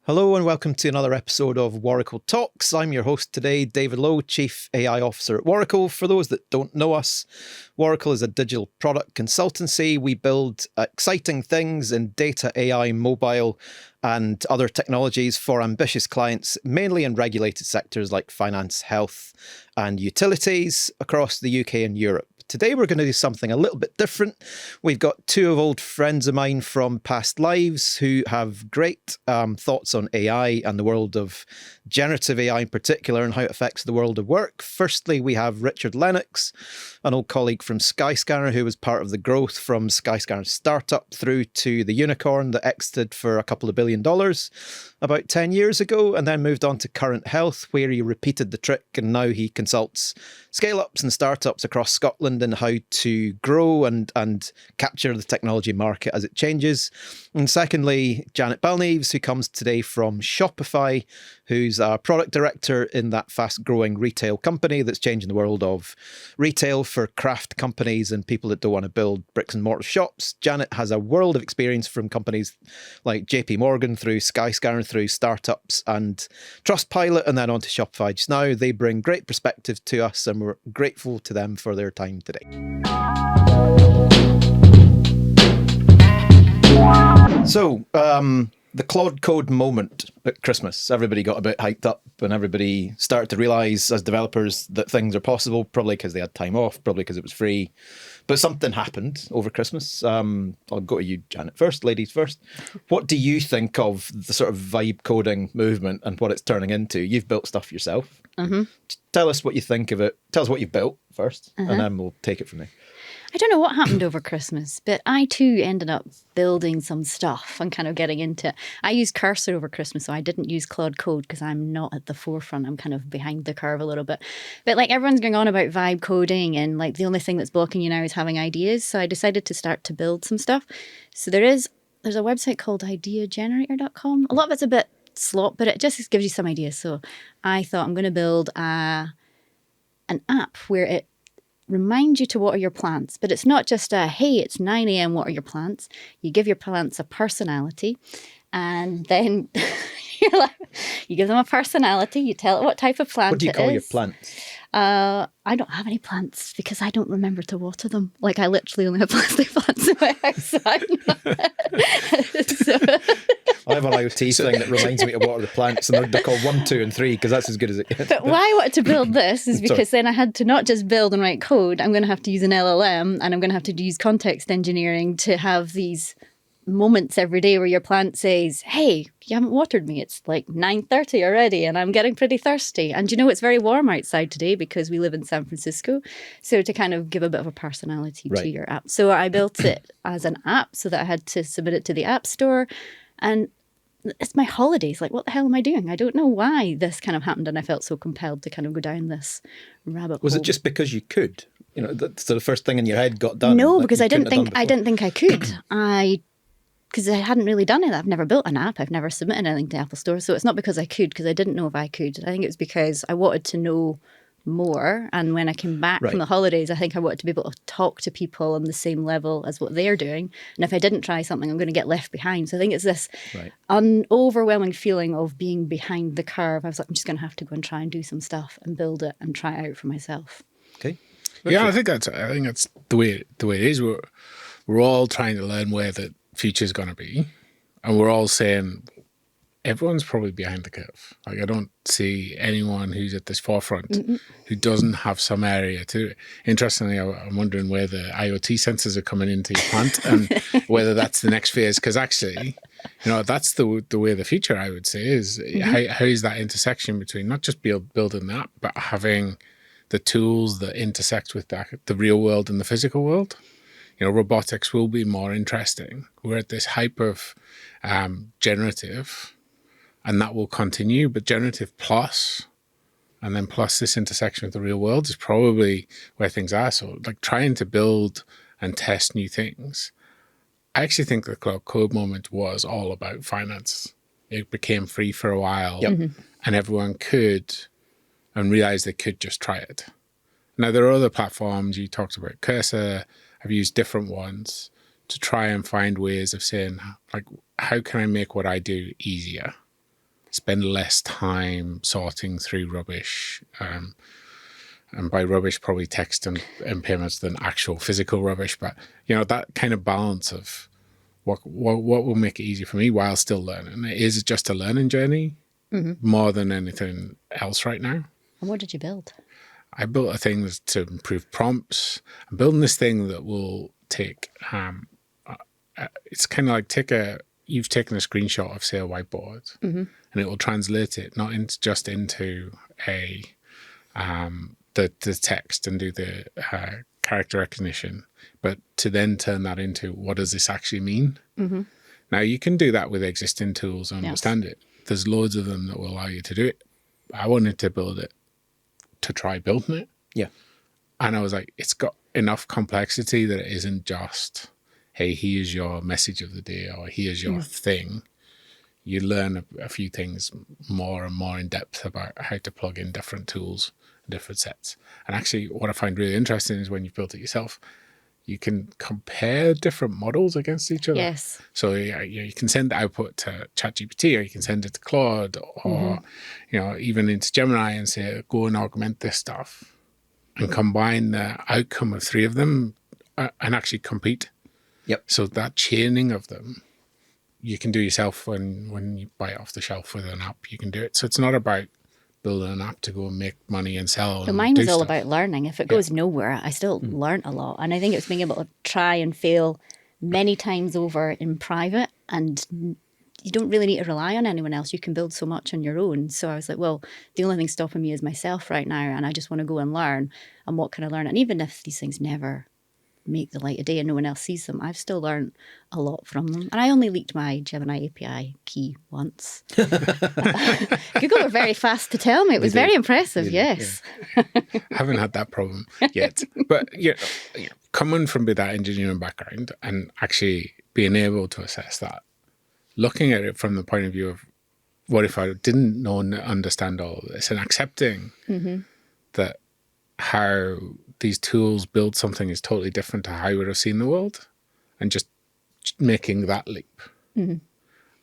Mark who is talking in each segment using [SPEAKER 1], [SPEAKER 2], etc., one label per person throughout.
[SPEAKER 1] Hello and welcome to another episode of Waracle Talks. I'm your host today, David Lowe, Chief AI Officer at Waracle. For those that don't know us, Waracle is a digital product consultancy. We build exciting things in data, AI, mobile, and other technologies for ambitious clients, mainly in regulated sectors like finance, health, and utilities across the UK and Europe. Today we're going to do something a little bit different. We've got two of old friends of mine from past lives who have great thoughts on AI and the world of generative AI in particular and how it affects the world of work. Firstly, we have Richard Lennox, an old colleague from Skyscanner who was part of the growth from Skyscanner's startup through to the unicorn that exited for a couple of $1 billion about 10 years ago and then moved on to Current Health, where he repeated the trick and now he consults scale-ups and startups across Scotland and how to grow and capture the technology market as it changes. And secondly, Janet Balneaves, who comes today from Shopify, who's a product director in that fast-growing retail company that's changing the world of retail for craft companies and people that don't want to build bricks and mortar shops. Janet has a world of experience from companies like JP Morgan through Skyscanner, through startups and Trustpilot, and then on to Shopify just now. They bring great perspective to us and we're grateful to them for their time today. So, the Claude Code moment at Christmas, everybody got a bit hyped up and everybody started to realise as developers that things are possible, probably because they had time off, probably because it was free. But something happened over Christmas. I'll go to you, Janet, first, ladies first. What do you think of the sort of vibe coding movement and what it's turning into? You've built stuff yourself. Mm-hmm. Tell us what you think of it. Tell us what you've built first, and then we'll take it from there.
[SPEAKER 2] I don't know what happened over Christmas, but I too ended up building some stuff and kind of getting into it. I used Cursor over Christmas, so I didn't use Claude Code because I'm not at the forefront. I'm kind of behind the curve a little bit. But like everyone's going on about vibe coding and like the only thing that's blocking you now is having ideas. So I decided to start to build some stuff. So there's a website called ideagenerator.com. A lot of it's a bit slop, but it just gives you some ideas. So I thought I'm going to build an app where it remind you to water your plants, but it's not just hey, it's 9 a.m, water your plants. You give your plants a personality and then you give them a personality, you tell it what type of plant it is.
[SPEAKER 1] What do you call your plants?
[SPEAKER 2] I don't have any plants because I don't remember to water them. Like I literally only have plastic plants in my house. So
[SPEAKER 1] I have an IoT thing that reminds me to water the plants, and they're called 1, 2, and 3 because that's as good as it gets.
[SPEAKER 2] But why I wanted to build this is because then I had to not just build and write code. I'm going to have to use an LLM, and I'm going to have to use context engineering to have these moments every day where your plant says, hey, you haven't watered me. It's like 9:30 already and I'm getting pretty thirsty. And you know, it's very warm outside today because we live in San Francisco. So to kind of give a bit of a personality to your app. So I built it as an app so that I had to submit it to the App Store. And it's my holidays. Like, what the hell am I doing? I don't know why this kind of happened. And I felt so compelled to kind of go down this rabbit hole.
[SPEAKER 1] Was it just because you could? You know, that's the first thing in your head got done.
[SPEAKER 2] No, because I didn't think I could. Because I hadn't really done it. I've never built an app. I've never submitted anything to Apple Store. So it's not because I could, because I didn't know if I could. I think it was because I wanted to know more. And when I came back from the holidays, I think I wanted to be able to talk to people on the same level as what they're doing. And if I didn't try something, I'm going to get left behind. So I think it's this overwhelming feeling of being behind the curve. I was like, I'm just going to have to go and try and do some stuff and build it and try it out for myself.
[SPEAKER 1] Okay.
[SPEAKER 3] Yeah, I think that's the way it is. We're all trying to learn where the future is going to be, and we're all saying everyone's probably behind the curve. Like I don't see anyone who's at this forefront who doesn't have some area to it. Interestingly, I'm wondering where the IoT sensors are coming into your plant and whether that's the next phase. Because actually, you know, that's the way of the future. I would say is how is that intersection between not just building that, but having the tools that intersect with the real world and the physical world. You know, robotics will be more interesting. We're at this hype of generative, and that will continue. But generative plus, and then plus this intersection with the real world is probably where things are. So, like trying to build and test new things. I actually think the Claude Code moment was all about finance. It became free for a while, and everyone could and realized they could just try it. Now, there are other platforms. You talked about Cursor. I've used different ones to try and find ways of saying, like, how can I make what I do easier? spend less time sorting through rubbish. And by rubbish, probably text and payments than actual physical rubbish. But, that kind of balance of what will make it easy for me while still learning. It is just a learning journey more than anything else right now.
[SPEAKER 2] And what did you build?
[SPEAKER 3] I built a thing to improve prompts. I'm building this thing that will take, it's kind of like you've taken a screenshot of, say, a whiteboard, and it will translate it not just into the text and do the character recognition, but to then turn that into what does this actually mean? Now, you can do that with existing tools and understand it. There's loads of them that will allow you to do it. I wanted to build it to try building it.
[SPEAKER 1] Yeah.
[SPEAKER 3] And I was like, it's got enough complexity that it isn't just, hey, here's your message of the day or here's your thing. You learn a few things more and more in depth about how to plug in different tools, different sets. And actually, what I find really interesting is when you've built it yourself, you can compare different models against each other.
[SPEAKER 2] Yes.
[SPEAKER 3] So you can send the output to ChatGPT, or you can send it to Claude, or even into Gemini and say, go and augment this stuff, and combine the outcome of three of them and actually compete.
[SPEAKER 1] Yep.
[SPEAKER 3] So that chaining of them, you can do yourself when you buy it off the shelf with an app. You can do it. So it's not about building an app to go and make money and sell.
[SPEAKER 2] But mine was all about learning. If it goes nowhere, I still learn a lot. And I think it's being able to try and fail many times over in private, and you don't really need to rely on anyone else. You can build so much on your own. So I was like, well, the only thing stopping me is myself right now, and I just want to go and learn. And what can I learn? And even if these things never make the light of day and no one else sees them, I've still learned a lot from them. And I only leaked my Gemini API key once. Google were very fast to tell me. It was very impressive, yes.
[SPEAKER 3] Haven't had that problem yet. But coming from that engineering background and actually being able to assess that, looking at it from the point of view of what if I didn't know and understand all of this, and accepting that how these tools build something is totally different to how I would have seen the world, and just making that leap. And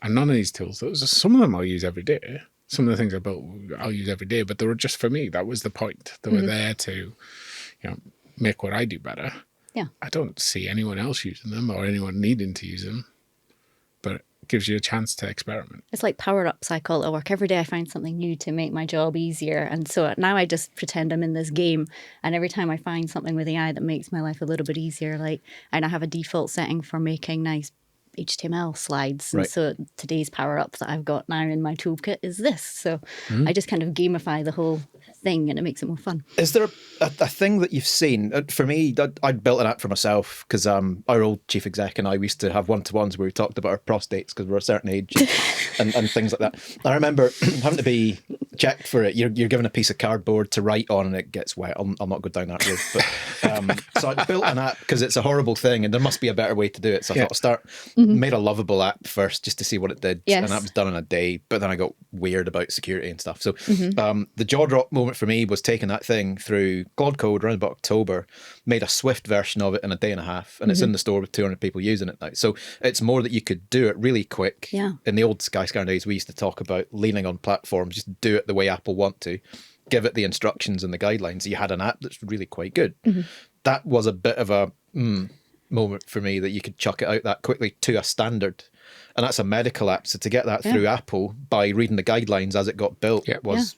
[SPEAKER 3] none of these tools, some of them I'll use every day. Some of the things I built I'll use every day, but they were just for me. That was the point. They were there to make what I do better.
[SPEAKER 2] Yeah.
[SPEAKER 3] I don't see anyone else using them or anyone needing to use them, but it gives you a chance to experiment.
[SPEAKER 2] It's like power-ups I call it at work. Every day I find something new to make my job easier. And so now I just pretend I'm in this game. And every time I find something with AI that makes my life a little bit easier, and I have a default setting for making nice HTML slides. And so today's power-up that I've got now in my toolkit is this. So I just kind of gamify the whole thing, and it makes it more fun.
[SPEAKER 1] Is there a thing that you've seen? For me, I'd built an app for myself because our old chief exec and I, we used to have one-to-ones where we talked about our prostates because we're a certain age and things like that. I remember having to be checked for it. You're given a piece of cardboard to write on and it gets wet. I'll not go down that road. But, so I built an app because it's a horrible thing and there must be a better way to do it. So I thought made a lovable app first just to see what it did.
[SPEAKER 2] Yes.
[SPEAKER 1] And that was done in a day. But then I got weird about security and stuff. So the jaw drop moment for me was taking that thing through Claude Code around about October, made a Swift version of it in a day and a half, and it's in the store with 200 people using it now. So it's more that you could do it really quick.
[SPEAKER 2] Yeah.
[SPEAKER 1] In the old Skyscanner days, we used to talk about leaning on platforms, just do it the way Apple want to, give it the instructions and the guidelines. You had an app that's really quite good. That was a bit of a moment for me, that you could chuck it out that quickly to a standard. And that's a medical app. So to get that through Apple by reading the guidelines as it got built was,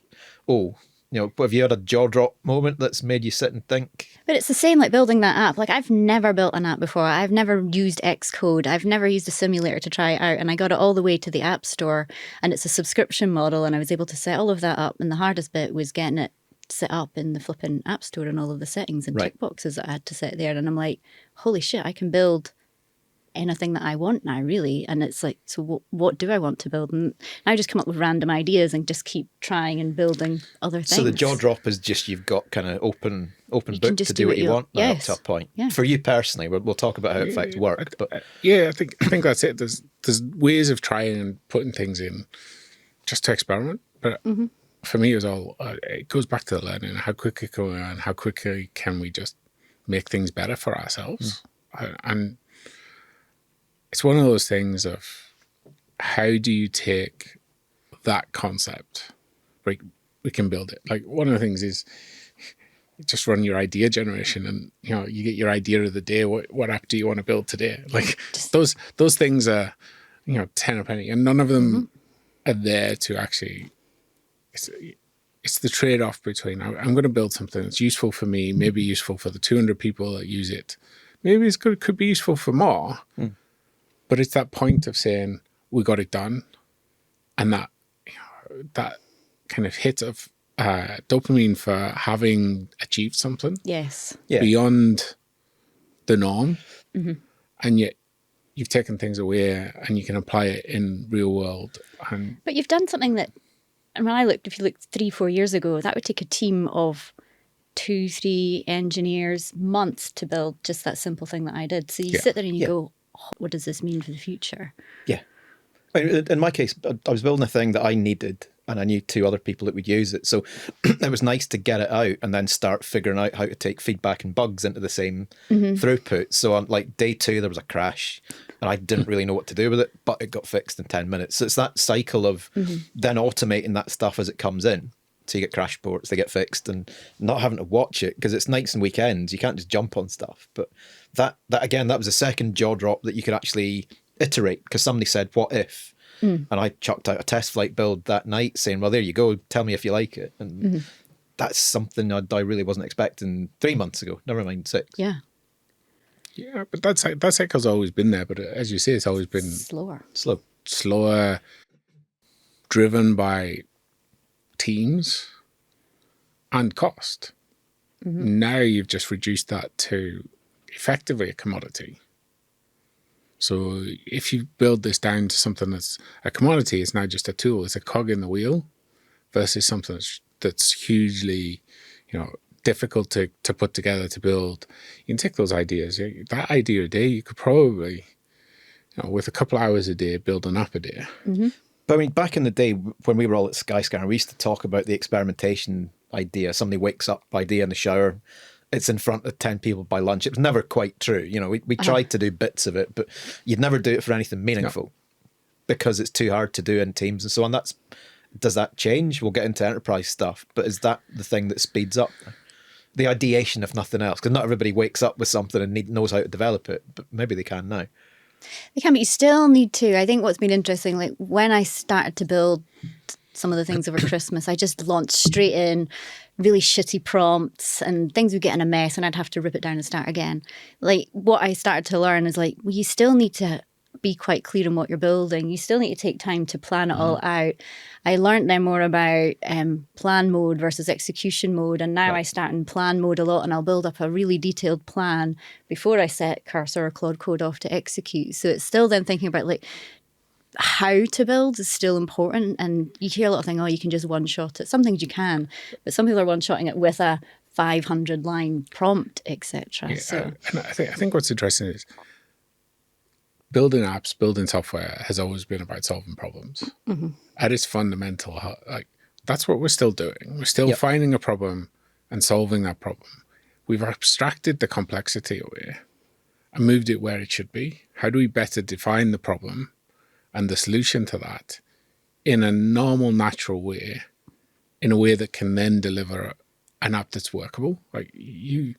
[SPEAKER 1] have you had a jaw drop moment that's made you sit and think?
[SPEAKER 2] But it's the same like building that app. Like I've never built an app before. I've never used Xcode. I've never used a simulator to try it out. And I got it all the way to the App Store, and it's a subscription model, and I was able to set all of that up. And the hardest bit was getting it set up in the flipping App Store and all of the settings and checkboxes that I had to set there. And I'm like, holy shit, I can build anything that I want now, really. And it's like, so what do I want to build? And I just come up with random ideas and just keep trying and building other things.
[SPEAKER 1] So the jaw drop is just you've got kind of open book to do what you want up to a point.
[SPEAKER 2] Yeah.
[SPEAKER 1] For you personally, we'll talk about how it affects work. But
[SPEAKER 3] I think that's it. There's ways of trying and putting things in just to experiment. But for me, it goes back to the learning. How quickly can we learn? How quickly can we just make things better for ourselves? And it's one of those things of how do you take that concept, right, we can build it. Like one of the things is just run your idea generation, and you get your idea of the day. What app do you want to build today? Like those things are 10 a penny, and none of them are there to actually. It's the trade-off between I'm going to build something that's useful for me, maybe useful for the 200 people that use it, maybe could be useful for more, but it's that point of saying we got it done, and that kind of hit of dopamine for having achieved something.
[SPEAKER 2] Yes.
[SPEAKER 1] Yeah.
[SPEAKER 3] Beyond the norm, and yet you've taken things away and you can apply it in real world.
[SPEAKER 2] But you've done something that, and when if you looked 3-4 years ago, that would take a team of 2-3 engineers, months to build just that simple thing that I did. So you sit there and you go, oh, what does this mean for the future?
[SPEAKER 1] Yeah. In my case, I was building a thing that I needed, and I knew 2 other people that would use it. So it was nice to get it out and then start figuring out how to take feedback and bugs into the same throughput. So on like day 2, there was a crash, and I didn't really know what to do with it, but it got fixed in 10 minutes. So it's that cycle of then automating that stuff as it comes in. So you get crash reports, they get fixed, and not having to watch it, because it's nights and weekends. You can't just jump on stuff. But that again, that was a second jaw drop that you could actually iterate, because somebody said, what if? And I chucked out a test flight build that night saying, well, there you go, tell me if you like it. And that's something I really wasn't expecting 3 months ago, never mind 6.
[SPEAKER 2] Yeah.
[SPEAKER 3] Yeah, but that cycle's always been there. But as you say, it's always been slower, driven by teams and cost. Now you've just reduced that to effectively a commodity. So if you build this down to something that's a commodity, it's now just a tool. It's a cog in the wheel versus something that's hugely, difficult to put together, to build. You can take those ideas. That idea a day, you could probably, with a couple of hours a day, build an app a day.
[SPEAKER 1] But I mean, back in the day when we were all at Skyscanner, we used to talk about the experimentation idea. Somebody wakes up, idea in the shower, it's in front of 10 people by lunch. It was never quite true. We tried to do bits of it, but you'd never do it for anything meaningful because it's too hard to do in teams and so on. Does that change? We'll get into enterprise stuff, but is that the thing that speeds up the ideation, if nothing else? Because not everybody wakes up with something and knows how to develop it, but maybe they can now.
[SPEAKER 2] They can, but you still need to. I think what's been interesting, like when I started to build some of the things over Christmas, I just launched straight in, really shitty prompts, and things would get in a mess and I'd have to rip it down and start again. Like what I started to learn is like, well, you still need to be quite clear on what you're building. You still need to take time to plan it all out. I learned then more about plan mode versus execution mode, and now I start in plan mode a lot, and I'll build up a really detailed plan before I set Cursor or Claude Code off to execute. So it's still then thinking about like how to build is still important. And you hear a lot of things, you can just one-shot it. Some things you can, but some people are one-shotting it with a 500-line prompt, etc.
[SPEAKER 3] Yeah, and I think what's interesting is building apps, building software has always been about solving problems. At its fundamental, like that's what we're still doing. We're still finding a problem and solving that problem. We've abstracted the complexity away and moved it where it should be. How do we better define the problem and the solution to that in a normal, natural way, in a way that can then deliver an app that's workable? Like you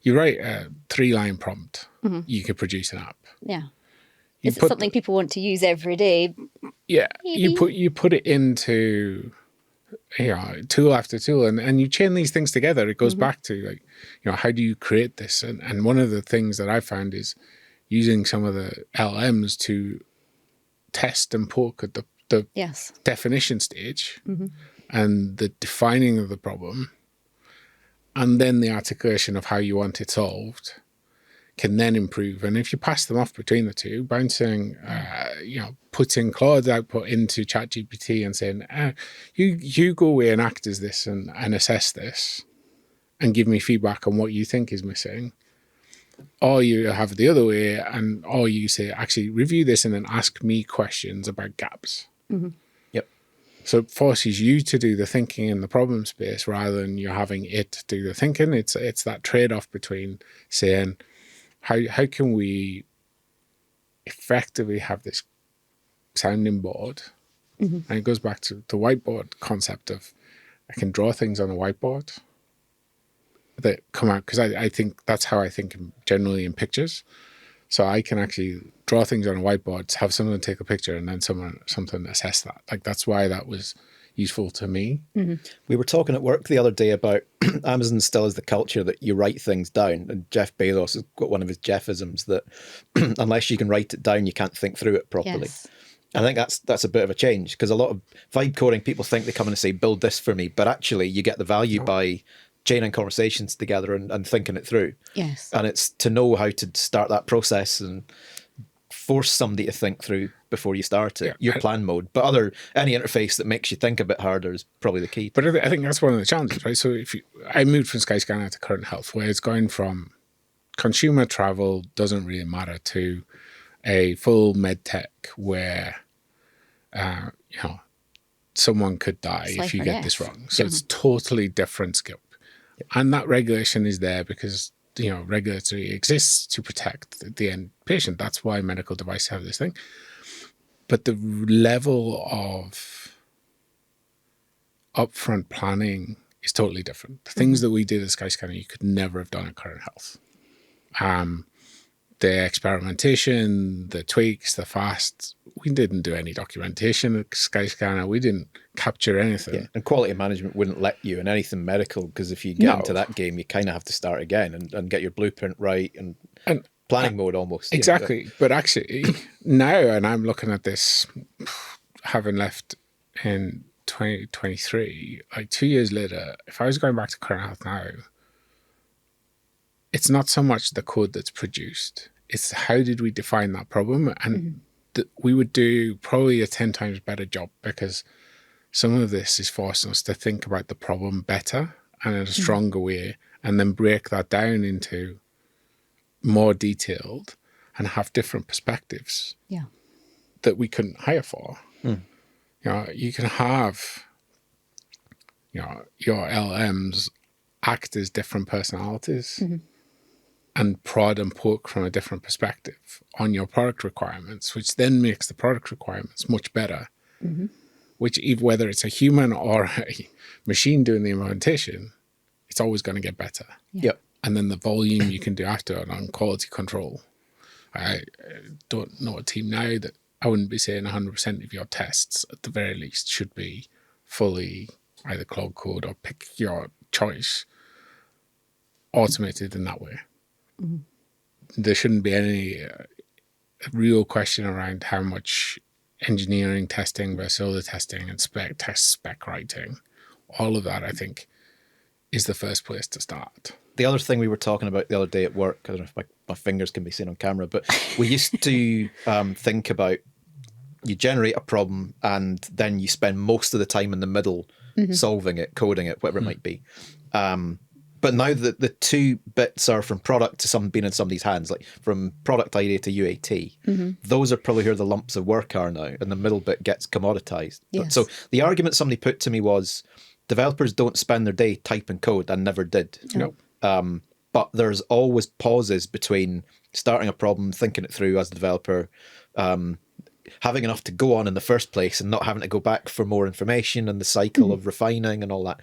[SPEAKER 3] write a 3-line prompt, you could produce an app.
[SPEAKER 2] Yeah. Is it something people want to use every day?
[SPEAKER 3] Yeah.
[SPEAKER 2] Maybe.
[SPEAKER 3] You put it into tool after tool, and you chain these things together. It goes back to like, how do you create this? And one of the things that I found is using some of the LMs to test and poke at the definition stage and the defining of the problem, and then the articulation of how you want it solved can then improve. And if you pass them off between the two, bouncing, putting Claude's output into ChatGPT and saying, you go away and act as this and assess this and give me feedback on what you think is missing. Or you have the other way, or you say, actually review this and then ask me questions about gaps.
[SPEAKER 1] Yep.
[SPEAKER 3] So it forces you to do the thinking in the problem space rather than you having it do the thinking. It's that trade-off between saying, how can we effectively have this sounding board And it goes back to the whiteboard concept of I can draw things on a whiteboard that come out, because I think that's how I think generally in pictures. So I can actually draw things on a whiteboard, have someone take a picture, and then something assess that. Like, that's why that was useful to me.
[SPEAKER 1] We were talking at work the other day about Amazon still has the culture that you write things down, and Jeff Bezos has got one of his Jeffisms that unless you can write it down, you can't think through it properly.
[SPEAKER 2] Yes.
[SPEAKER 1] I think that's a bit of a change, because a lot of vibe coding people think they come in and say, build this for me, but actually you get the value by chaining conversations together and thinking it through.
[SPEAKER 2] Yes.
[SPEAKER 1] And it's to know how to start that process and force somebody to think through before you start it. Your plan mode. But any interface that makes you think a bit harder is probably the key.
[SPEAKER 3] But I think that's one of the challenges, right? So I moved from Skyscanner to Current Health, where it's going from consumer travel doesn't really matter to a full med tech where someone could die if you get this wrong. So it's totally different scope. And that regulation is there because, regulatory exists to protect the end patient. That's why medical devices have this thing. But the level of upfront planning is totally different. The things that we did at Skyscanner, you could never have done at Current Health. The experimentation, the tweaks, the fast, we didn't do any documentation at Skyscanner. We didn't capture anything.
[SPEAKER 1] Yeah. And quality management wouldn't let you in anything medical, because if you get into that game, you kind of have to start again and get your blueprint right and planning mode almost.
[SPEAKER 3] Exactly. Yeah. But actually now, and I'm looking at this, having left in 2023, like 2 years later, if I was going back to Current Health now, it's not so much the code that's produced, it's how did we define that problem? And we would do probably a 10 times better job, because some of this is forcing us to think about the problem better and in a stronger way, and then break that down into more detailed and have different perspectives that we couldn't hire for. You can have your LMs act as different personalities and prod and poke from a different perspective on your product requirements, which then makes the product requirements much better. Which, whether it's a human or a machine doing the implementation, it's always going to get better.
[SPEAKER 1] Yep.
[SPEAKER 3] And then the volume you can do after it on quality control. I don't know a team now that I wouldn't be saying 100% of your tests, at the very least, should be fully either Claude Code or pick your choice, automated in that way. There shouldn't be any real question around how much engineering testing versus other testing and spec writing. All of that, I think, is the first place to start.
[SPEAKER 1] The other thing we were talking about the other day at work, I don't know if my fingers can be seen on camera, but we used to think about, you generate a problem and then you spend most of the time in the middle solving it, coding it, whatever it might be. But now the two bits are from product to being in somebody's hands, like from product idea to UAT. Those are probably where the lumps of work are now, and the middle bit gets commoditized.
[SPEAKER 2] Yes.
[SPEAKER 1] So the argument somebody put to me was, developers don't spend their day typing code, and never did.
[SPEAKER 3] No.
[SPEAKER 1] But there's always pauses between starting a problem, thinking it through as a developer, having enough to go on in the first place and not having to go back for more information, and the cycle of refining and all that.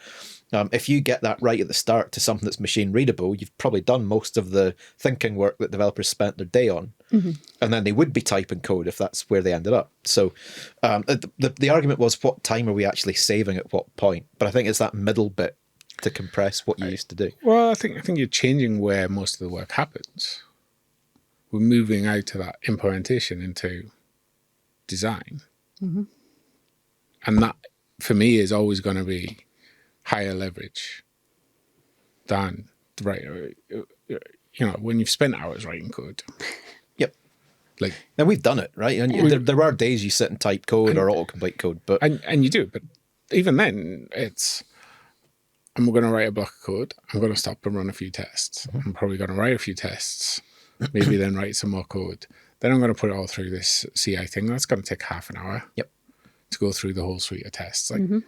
[SPEAKER 1] If you get that right at the start to something that's machine readable, you've probably done most of the thinking work that developers spent their day on. And then they would be typing code if that's where they ended up. So the argument was, what time are we actually saving at what point? But I think it's that middle bit to compress what you used to do.
[SPEAKER 3] Well, I think you're changing where most of the work happens. We're moving out of that implementation into design. And that, for me, is always going to be higher leverage than when you've spent hours writing code.
[SPEAKER 1] Yep.
[SPEAKER 3] Like,
[SPEAKER 1] and we've done it, right? And there are days you sit and type code or autocomplete code, but
[SPEAKER 3] and you do, but even then, it's, I'm going to write a block of code. I'm going to stop and run a few tests. I'm probably going to write a few tests, maybe then write some more code. Then I'm going to put it all through this CI thing. That's going to take half an hour. Yep. To go through the whole suite of tests. Like,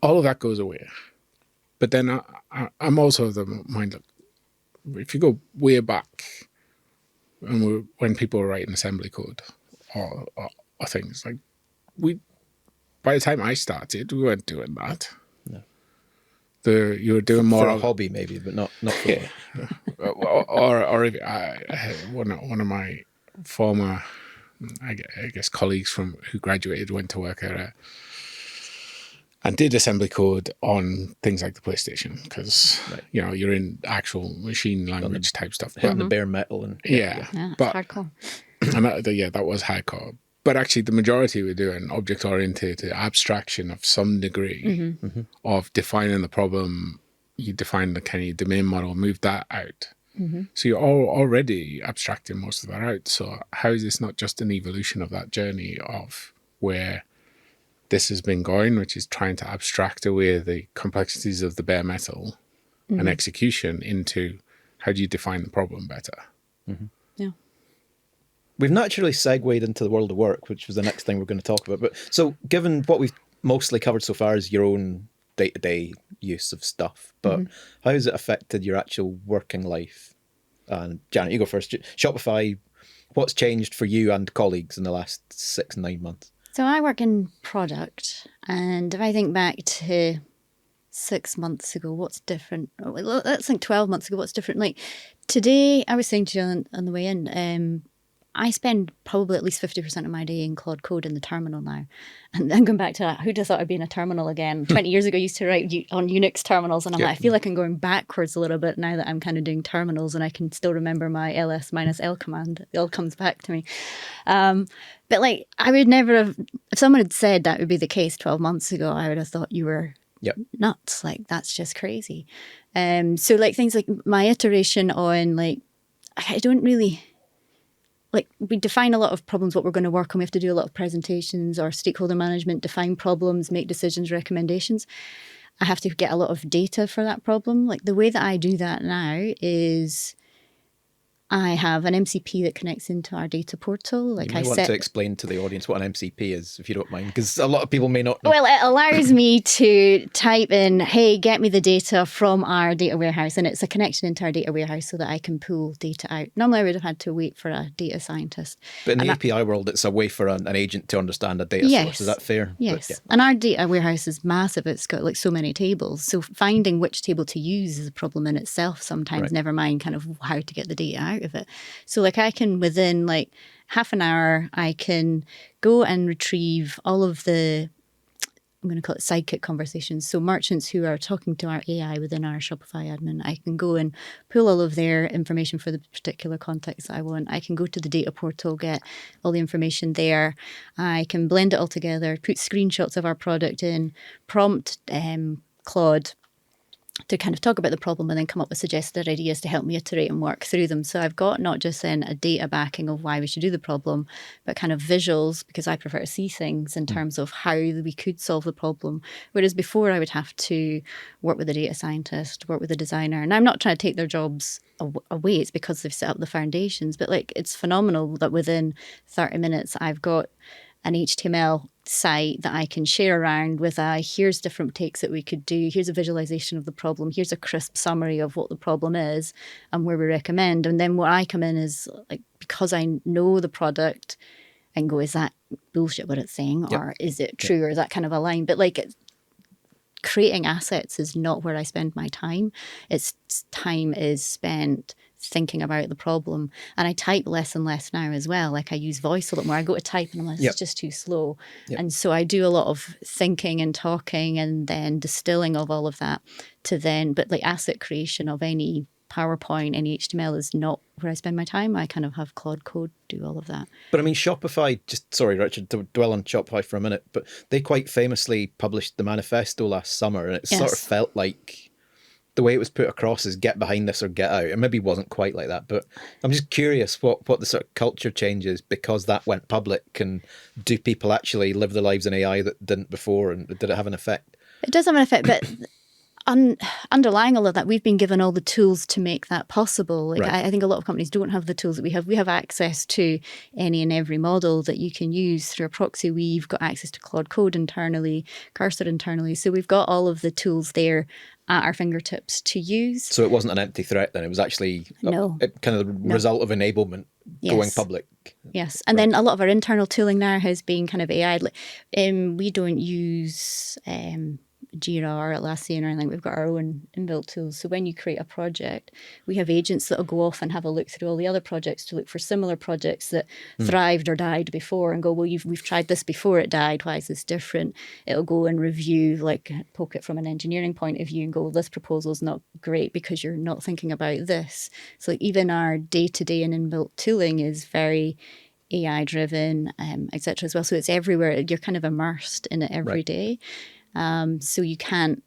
[SPEAKER 3] all of that goes away. But then I'm also of the mind that if you go way back, when people were writing assembly code or things, like, by the time I started, we weren't doing that.
[SPEAKER 1] No.
[SPEAKER 3] You were doing more
[SPEAKER 1] for a hobby, maybe, but not for
[SPEAKER 3] yeah. or if one of my former, I guess, colleagues who graduated went to work at and did assembly code on things like the PlayStation, because you're in actual machine language type stuff.
[SPEAKER 1] Hitting the bare metal and
[SPEAKER 2] Yeah,
[SPEAKER 3] but
[SPEAKER 2] hardcore.
[SPEAKER 3] And that was hardcore. But actually, the majority were doing object-oriented abstraction of some degree of defining the problem. You define the kind of domain model, move that out. So you're already abstracting most of that out. So how is this not just an evolution of that journey of where this has been going, which is trying to abstract away the complexities of the bare metal and execution into how do you define the problem better?
[SPEAKER 2] Yeah.
[SPEAKER 1] We've naturally segued into the world of work, which was the next thing we're going to talk about. But so given what we've mostly covered so far is your own day-to-day use of stuff, but how has it affected your actual working life? And Janet, you go first. Shopify, what's changed for you and colleagues in the last 6-9 months?
[SPEAKER 2] So I work in product, and if I think back to 6 months ago, what's different? Let's think 12 months ago, what's different? Like today, I was saying to you on the way in, I spend probably at least 50% of my day in Claude Code in the terminal now. And then going back to that, who'd have thought I'd be in a terminal again? 20 years ago, I used to write on Unix terminals, and I'm like, I feel like I'm going backwards a little bit now that I'm kind of doing terminals, and I can still remember my ls-l command. It all comes back to me. But like, I would never have, if someone had said that would be the case 12 months ago, I would have thought you were nuts. Like, that's just crazy. So like things like my iteration on like, I don't really... Like, we define a lot of problems, what we're going to work on. We have to do a lot of presentations or stakeholder management, define problems, make decisions, recommendations. I have to get a lot of data for that problem. Like, the way that I do that now is I have an MCP that connects into our data portal. Like,
[SPEAKER 1] you may want to explain to the audience what an MCP is, if you don't mind, because a lot of people may not know.
[SPEAKER 2] Well, it allows me to type in, hey, get me the data from our data warehouse, and it's a connection into our data warehouse so that I can pull data out. Normally, I would have had to wait for a data scientist.
[SPEAKER 1] But in the API world, it's a way for an agent to understand a data source. Is that fair?
[SPEAKER 2] Yes.
[SPEAKER 1] But,
[SPEAKER 2] And our data warehouse is massive. It's got like so many tables. So finding which table to use is a problem in itself sometimes, never mind kind of how to get the data out of it. So like I can, within like half an hour, I can go and retrieve all of the, I'm going to call it sidekick conversations. So merchants who are talking to our AI within our Shopify admin, I can go and pull all of their information for the particular context that I want. I can go to the data portal, get all the information there. I can blend it all together, put screenshots of our product in, prompt Claude to kind of talk about the problem and then come up with suggested ideas to help me iterate and work through them. So I've got not just then a data backing of why we should do the problem, but kind of visuals, because I prefer to see things in terms of how we could solve the problem. Whereas before I would have to work with a data scientist, work with a designer. And I'm not trying to take their jobs away. It's because they've set up the foundations. But like, it's phenomenal that within 30 minutes, I've got an HTML site that I can share around with here's different takes that we could do. Here's a visualization of the problem. Here's a crisp summary of what the problem is and where we recommend. And then what I come in is like, because I know the product and go, is that bullshit what it's saying? Or is it true? Or is that kind of a line? But like, creating assets is not where I spend my time. It's time is spent thinking about the problem. And I type less and less now as well. Like I use voice a lot more. I go to type and I'm like, it's just too slow. And so I do a lot of thinking and talking and then distilling of all of that to then, but like asset creation of any PowerPoint, any HTML is not where I spend my time. I kind of have Claude Code do all of that.
[SPEAKER 1] But I mean, Shopify, sorry, Richard, to dwell on Shopify for a minute, but they quite famously published the manifesto last summer, and it sort of felt like the way it was put across is get behind this or get out. It maybe wasn't quite like that, but I'm just curious what the sort of culture changes because that went public, and do people actually live their lives in AI that didn't before, and did it have an effect?
[SPEAKER 2] It does have an effect, but underlying all of that, we've been given all the tools to make that possible. Like I think a lot of companies don't have the tools that we have. We have access to any and every model that you can use through a proxy. We've got access to Claude Code internally, Cursor internally. So we've got all of the tools there at our fingertips to use.
[SPEAKER 1] So it wasn't an empty threat then. It was actually kind of the result of enablement going public.
[SPEAKER 2] Yes. And then a lot of our internal tooling now has been kind of AI. We don't use Jira or Atlassian or anything. We've got our own inbuilt tools. So when you create a project, we have agents that will go off and have a look through all the other projects to look for similar projects that thrived or died before and go, well, we've tried this before it died. Why is this different? It'll go and review, like poke it from an engineering point of view and go, well, this proposal's not great because you're not thinking about this. So even our day-to-day and inbuilt tooling is very AI driven, etc. as well. So it's everywhere. You're kind of immersed in it every day. So you can't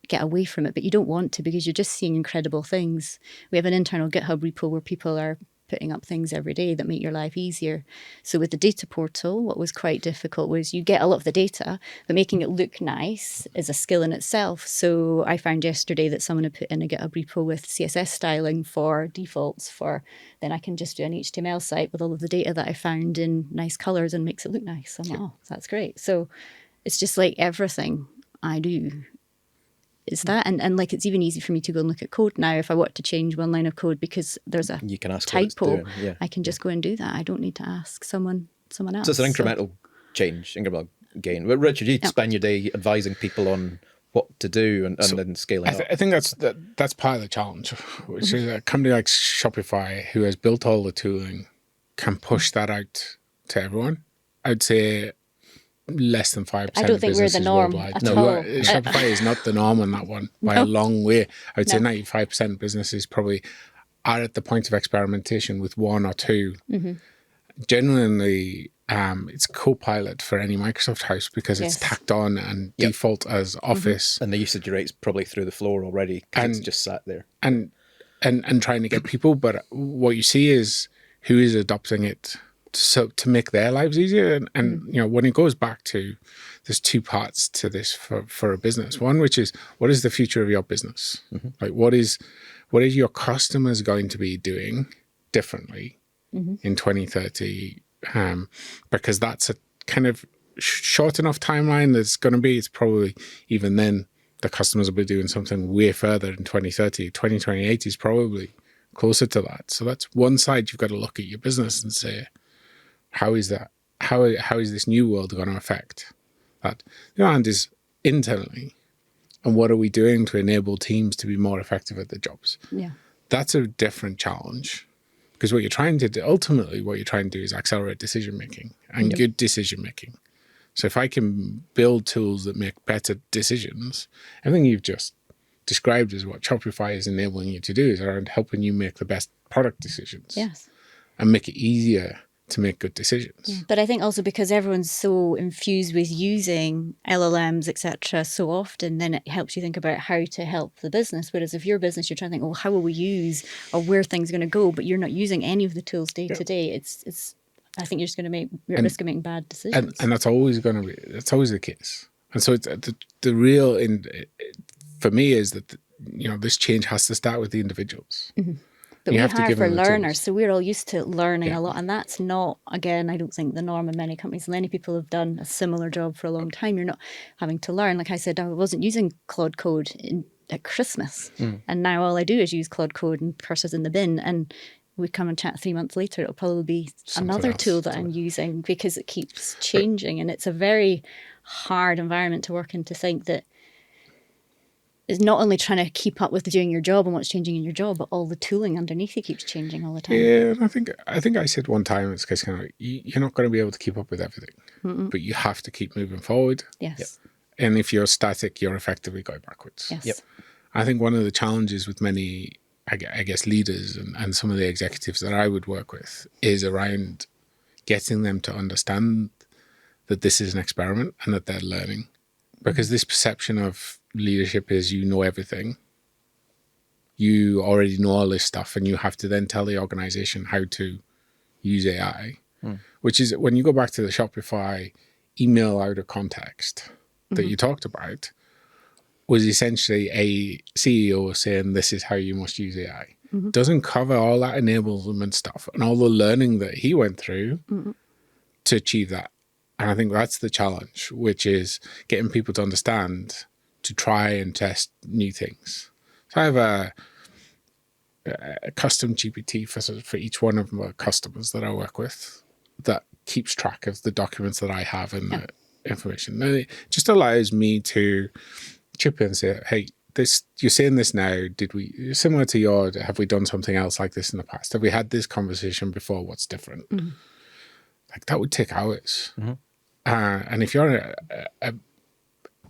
[SPEAKER 2] get away from it, but you don't want to because you're just seeing incredible things. We have an internal GitHub repo where people are putting up things every day that make your life easier. So with the data portal, what was quite difficult was you get a lot of the data, but making it look nice is a skill in itself. So I found yesterday that someone had put in a GitHub repo with CSS styling for defaults then I can just do an HTML site with all of the data that I found in nice colors and makes it look nice. I'm like, oh, that's great. So it's just like everything I do is that. And like it's even easy for me to go and look at code now if I want to change one line of code because there's a
[SPEAKER 1] you can ask
[SPEAKER 2] typo. I can just go and do that. I don't need to ask someone else.
[SPEAKER 1] So it's an incremental change, incremental gain. But Richard, you spend your day advising people on what to do and then scaling up.
[SPEAKER 3] I think that's part of the challenge, which is a company like Shopify, who has built all the tooling, can push that out to everyone. I'd say less than 5%.
[SPEAKER 2] I don't think we're the norm
[SPEAKER 3] worldwide.
[SPEAKER 2] at all.
[SPEAKER 3] Shopify is not the norm on that one by a long way. I would say 95% of businesses probably are at the point of experimentation with one or two. Genuinely, it's Copilot for any Microsoft house because it's tacked on and default as Office.
[SPEAKER 1] And the usage rate's probably through the floor already because it's just sat there.
[SPEAKER 3] And trying to get people, but what you see is who is adopting it to make their lives easier. And you know, when it goes back to, there's two parts to this for a business. One, which is, what is the future of your business? Like, what is your customers going to be doing differently in 2030? Because that's a kind of short enough timeline that's going to be, it's probably even then the customers will be doing something way further in 2030. 2028 is probably closer to that. So that's one side. You've got to look at your business and say, how is that? How is this new world going to affect that? The other hand is internally, and what are we doing to enable teams to be more effective at their jobs?
[SPEAKER 2] Yeah,
[SPEAKER 3] that's a different challenge, because what you're trying to do, ultimately, what you're trying to do is accelerate decision making and good decision making. So if I can build tools that make better decisions, everything you've just described as what Shopify is enabling you to do is around helping you make the best product decisions.
[SPEAKER 2] Yes,
[SPEAKER 3] and make it easier to make good decisions.
[SPEAKER 2] Yeah. But I think also because everyone's so infused with using LLMs, etc., so often, then it helps you think about how to help the business. Whereas if your business, you're trying to think, well, how will we use or where things are going to go, but you're not using any of the tools day to day. It's. I think you're just going to you're at risk of making bad decisions.
[SPEAKER 3] And that's always going to be, that's always the case. And so it's, the real, for me, is that, you know, this change has to start with the individuals.
[SPEAKER 2] But we hire for learners, so we're all used to learning a lot. And that's not, again, I don't think the norm in many companies. Many people have done a similar job for a long time. You're not having to learn. Like I said, I wasn't using Claude Code at Christmas. And now all I do is use Claude Code and curses in the bin. And we come and chat 3 months later, it'll probably be another tool that I'm using because it keeps changing. And it's a very hard environment to work in, to think that is not only trying to keep up with doing your job and what's changing in your job, but all the tooling underneath you keeps changing all the time.
[SPEAKER 3] Yeah, and I think I said one time, it's kind of like, you're not going to be able to keep up with everything, but you have to keep moving forward.
[SPEAKER 2] Yes.
[SPEAKER 3] And if you're static, you're effectively going backwards.
[SPEAKER 2] Yes.
[SPEAKER 3] I think one of the challenges with many, I guess, leaders and some of the executives that I would work with is around getting them to understand that this is an experiment and that they're learning. Because this perception of leadership is, you know everything. You already know all this stuff, and you have to then tell the organization how to use AI, which is, when you go back to the Shopify email out of context that you talked about, was essentially a CEO saying, this is how you must use AI. Doesn't cover all that enablement stuff and all the learning that he went through to achieve that. And I think that's the challenge, which is getting people to understand, to try and test new things. So I have a custom GPT for each one of my customers that I work with that keeps track of the documents that I have and the information. And it just allows me to chip in and say, hey, this, you're saying this now, similar to have we done something else like this in the past? Have we had this conversation before? What's different? Like that would take hours. And if you're a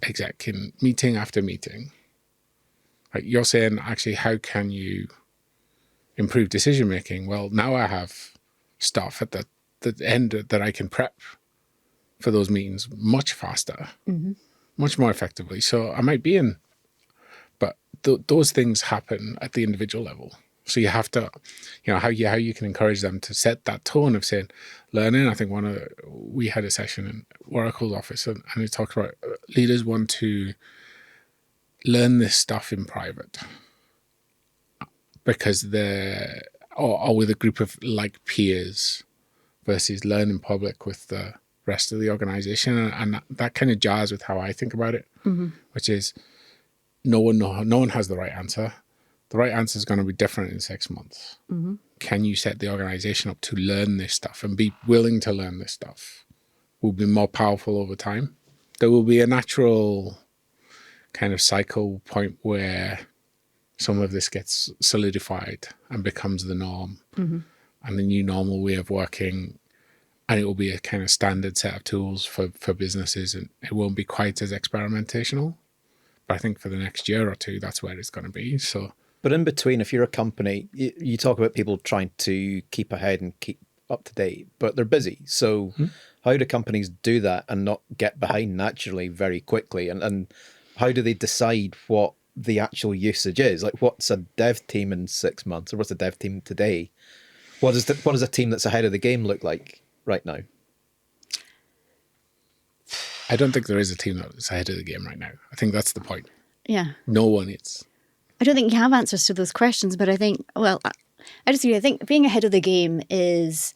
[SPEAKER 3] exec in meeting after meeting, like you're saying, actually, how can you improve decision making? Well, now I have stuff at the end that I can prep for those meetings much faster, much more effectively. So I might be in, but those things happen at the individual level. So you have to, how you can encourage them to set that tone of saying, learning. I think we had a session in Waracle's office, and we talked about leaders want to learn this stuff in private because or with a group of like peers versus learn in public with the rest of the organization. And that kind of jars with how I think about it, which is no one has the right answer. The right answer is going to be different in 6 months. Can you set the organization up to learn this stuff and be willing to learn this stuff? Will be more powerful over time. There will be a natural kind of cycle point where some of this gets solidified and becomes the norm and the new normal way of working. And it will be a kind of standard set of tools for businesses, and it won't be quite as experimentational. But I think for the next year or two, that's where it's going to be. So,
[SPEAKER 1] but in between, if you're a company, you talk about people trying to keep ahead and keep up to date, but they're busy. So how do companies do that and not get behind naturally very quickly? And how do they decide what the actual usage is? Like, what's a dev team in 6 months, or what's a dev team today? What does a team that's ahead of the game look like right now?
[SPEAKER 3] I don't think there is a team that's ahead of the game right now. I think that's the point.
[SPEAKER 2] Yeah.
[SPEAKER 3] No one is.
[SPEAKER 2] I don't think you have answers to those questions, but I think, well, I disagree. I think being ahead of the game is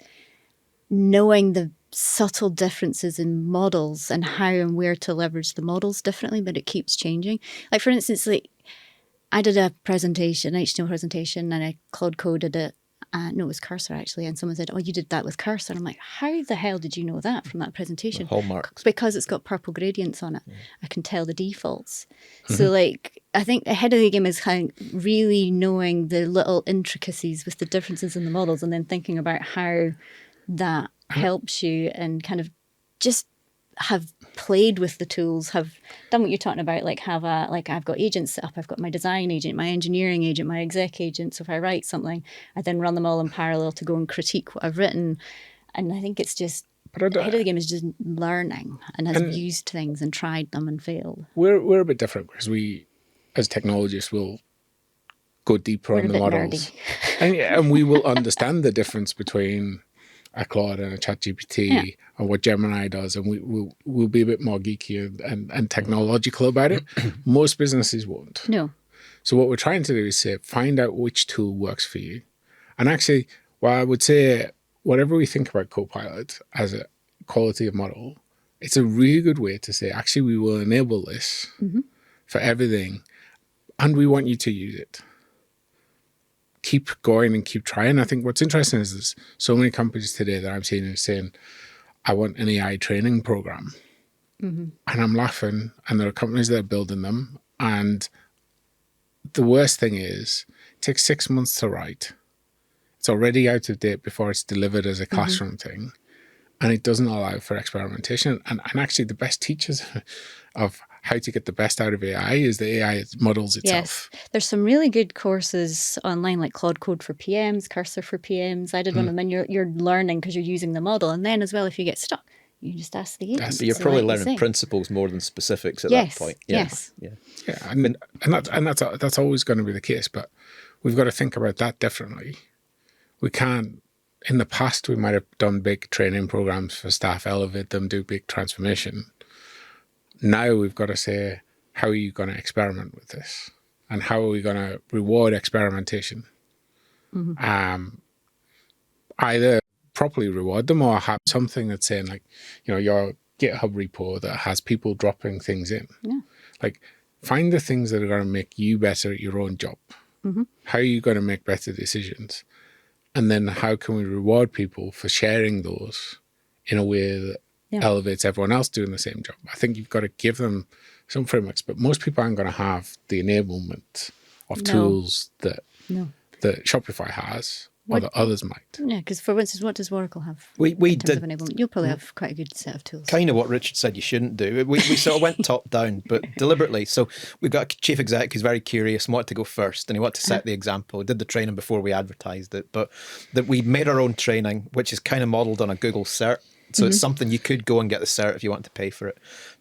[SPEAKER 2] knowing the subtle differences in models and how and where to leverage the models differently, but it keeps changing. Like, for instance, like I did a presentation, an HTML presentation, and I Claude coded it. No, it was Cursor actually. And someone said, oh, you did that with Cursor. I'm like, how the hell did you know that from that presentation?
[SPEAKER 1] Hallmarks.
[SPEAKER 2] Because it's got purple gradients on it. I can tell the defaults. So like, I think ahead of the game is kind of really knowing the little intricacies with the differences in the models, and then thinking about how that helps you, and kind of just have played with the tools, have done what you're talking about, like I've got agents set up, I've got my design agent, my engineering agent, my exec agent. So if I write something, I then run them all in parallel to go and critique what I've written. And I think it's just, ahead of the game is just learning and has used things and tried them and failed.
[SPEAKER 3] We're a bit different because we, as technologists, will go deeper on the models. And we will understand the difference between a Claude and a ChatGPT and what Gemini does, and we'll be a bit more geeky and technological about it. Most businesses won't.
[SPEAKER 2] No.
[SPEAKER 3] So what we're trying to do is say, find out which tool works for you. And actually, well, I would say, whatever we think about Copilot as a quality of model, it's a really good way to say, actually, we will enable this for everything, and we want you to use it. Keep going and keep trying. I think what's interesting is there's so many companies today that I'm seeing are saying, I want an AI training program. And I'm laughing, and there are companies that are building them. And the worst thing is, it takes 6 months to write. It's already out of date before it's delivered as a classroom thing. And it doesn't allow for experimentation. And actually, the best teachers of how to get the best out of AI is the AI models itself.
[SPEAKER 2] Yes, there's some really good courses online, like Claude Code for PMs, Cursor for PMs. I did one of them, and you're learning because you're using the model. And then as well, if you get stuck, you just ask the agent.
[SPEAKER 1] But you're probably learning principles more than specifics at that point.
[SPEAKER 2] Yes.
[SPEAKER 3] Yeah, and that's always going to be the case. But we've got to think about that differently. We can't. In the past, we might have done big training programs for staff, elevate them, do big transformation. Now we've got to say, how are you going to experiment with this? And how are we going to reward experimentation? Either properly reward them or have something that's saying, like, your GitHub repo that has people dropping things in. Yeah. Like, find the things that are going to make you better at your own job How are you going to make better decisions? And then how can we reward people for sharing those in a way that elevates everyone else doing the same job? I think you've got to give them some frameworks, but most people aren't going to have the enablement of tools that Shopify has, or that others might.
[SPEAKER 2] Yeah, because for instance, what does Waracle have?
[SPEAKER 1] We
[SPEAKER 2] in terms
[SPEAKER 1] did
[SPEAKER 2] of enablement? You'll probably have quite a good set of tools.
[SPEAKER 1] kind of what Richard said you shouldn't do. We sort of went top down, but deliberately. So we've got a chief exec who's very curious and wanted to go first, and he wanted to set the example. He did the training before we advertised it, but that we made our own training, which is kind of modelled on a Google cert. So it's something you could go and get the cert if you want to pay for it.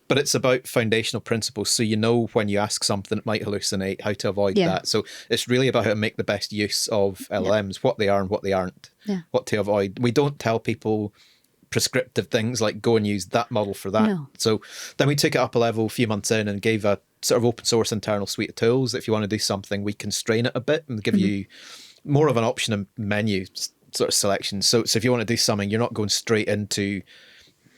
[SPEAKER 1] But it's about foundational principles. So you know when you ask something, it might hallucinate, how to avoid that. So it's really about how to make the best use of LLMs, what they are and what they aren't, what to avoid. We don't tell people prescriptive things like go and use that model for that.
[SPEAKER 2] No.
[SPEAKER 1] So then we took it up a level a few months in and gave a sort of open source internal suite of tools. If you want to do something, we constrain it a bit and give you more of an option and menu sort of selection. So if you want to do something, you're not going straight into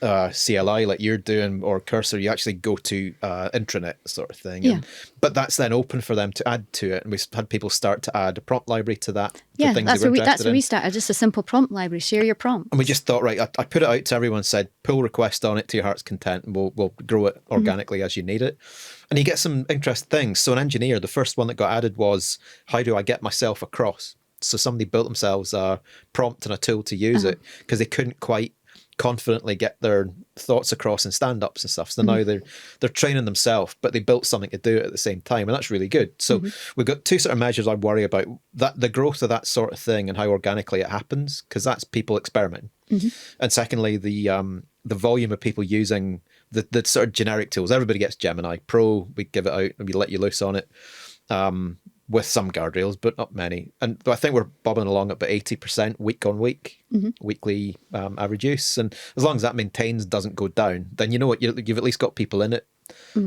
[SPEAKER 1] CLI like you're doing or Cursor. You actually go to intranet sort of thing. But that's then open for them to add to it. And we've had people start to add a prompt library to that.
[SPEAKER 2] Yeah, that's where we started. Just a simple prompt library. Share your prompt.
[SPEAKER 1] And we just thought, right, I put it out to everyone, said, pull request on it to your heart's content, and we'll grow it organically as you need it. And you get some interesting things. So an engineer, the first one that got added was, how do I get myself across? So somebody built themselves a prompt and a tool to use it because they couldn't quite confidently get their thoughts across in stand-ups and stuff. So now they're training themselves, but they built something to do it at the same time, and that's really good. So we've got two sort of measures I worry about, that the growth of that sort of thing and how organically it happens, because that's people experimenting. And secondly, the volume of people using the sort of generic tools. Everybody gets Gemini Pro. We give it out and we let you loose on it. With some guardrails, but not many. And I think we're bobbing along at about 80% week on week, weekly average use. And as long as that maintains, doesn't go down, then you know what, you've at least got people in it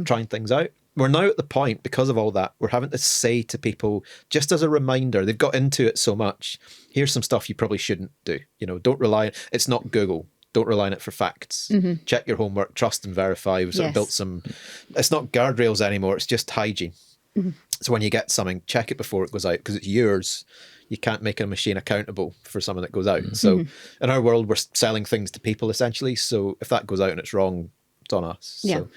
[SPEAKER 1] trying things out. We're now at the point, because of all that, we're having to say to people, just as a reminder, they've got into it so much, here's some stuff you probably shouldn't do. You know, don't rely, it's not Google. Don't rely on it for facts. Check your homework, trust and verify. We've sort of built some, it's not guardrails anymore, it's just hygiene. So when you get something, check it before it goes out, because it's yours. You can't make a machine accountable for something that goes out. So in our world, we're selling things to people essentially. So if that goes out and it's wrong, it's on us. So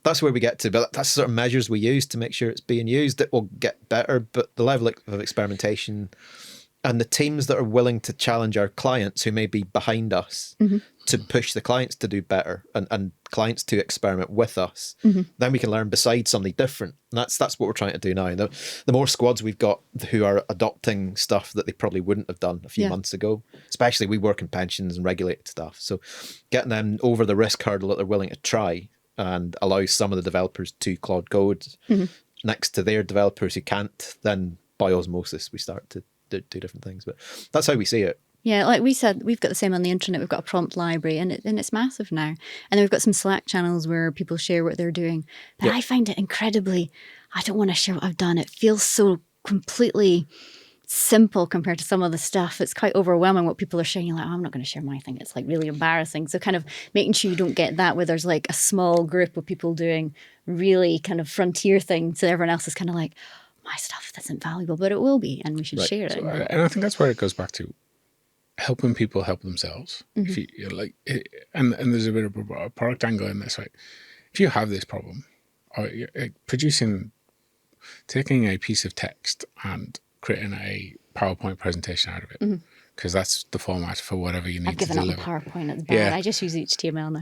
[SPEAKER 1] that's where we get to. But that's the sort of measures we use to make sure it's being used. It will get better, but the level of experimentation and the teams that are willing to challenge our clients who may be behind us to push the clients to do better and clients to experiment with us, then we can learn besides something different. And that's what we're trying to do now. The more squads we've got who are adopting stuff that they probably wouldn't have done a few months ago, especially we work in pensions and regulated stuff. So getting them over the risk hurdle that they're willing to try and allow some of the developers to Claude Code next to their developers who can't, then by osmosis we start to do different things. But that's how we see it.
[SPEAKER 2] Yeah, like we said, we've got the same on the intranet. We've got a prompt library, and it's massive now. And then we've got some Slack channels where people share what they're doing. But I find it incredibly, I don't want to share what I've done. It feels so completely simple compared to some of the stuff. It's quite overwhelming what people are sharing. You're like, oh, I'm not going to share my thing. It's like really embarrassing. So kind of making sure you don't get that where there's like a small group of people doing really kind of frontier things. So everyone else is kind of like, my stuff isn't valuable, but it will be, and we should share it.
[SPEAKER 3] And I think that's where it goes back to helping people help themselves. If you like, and there's a bit of a product angle in this. Right? If you have this problem, or taking a piece of text and creating a PowerPoint presentation out of it, because that's the format for whatever you need to deliver.
[SPEAKER 2] I've given up PowerPoint. It's bad. I just use HTML now.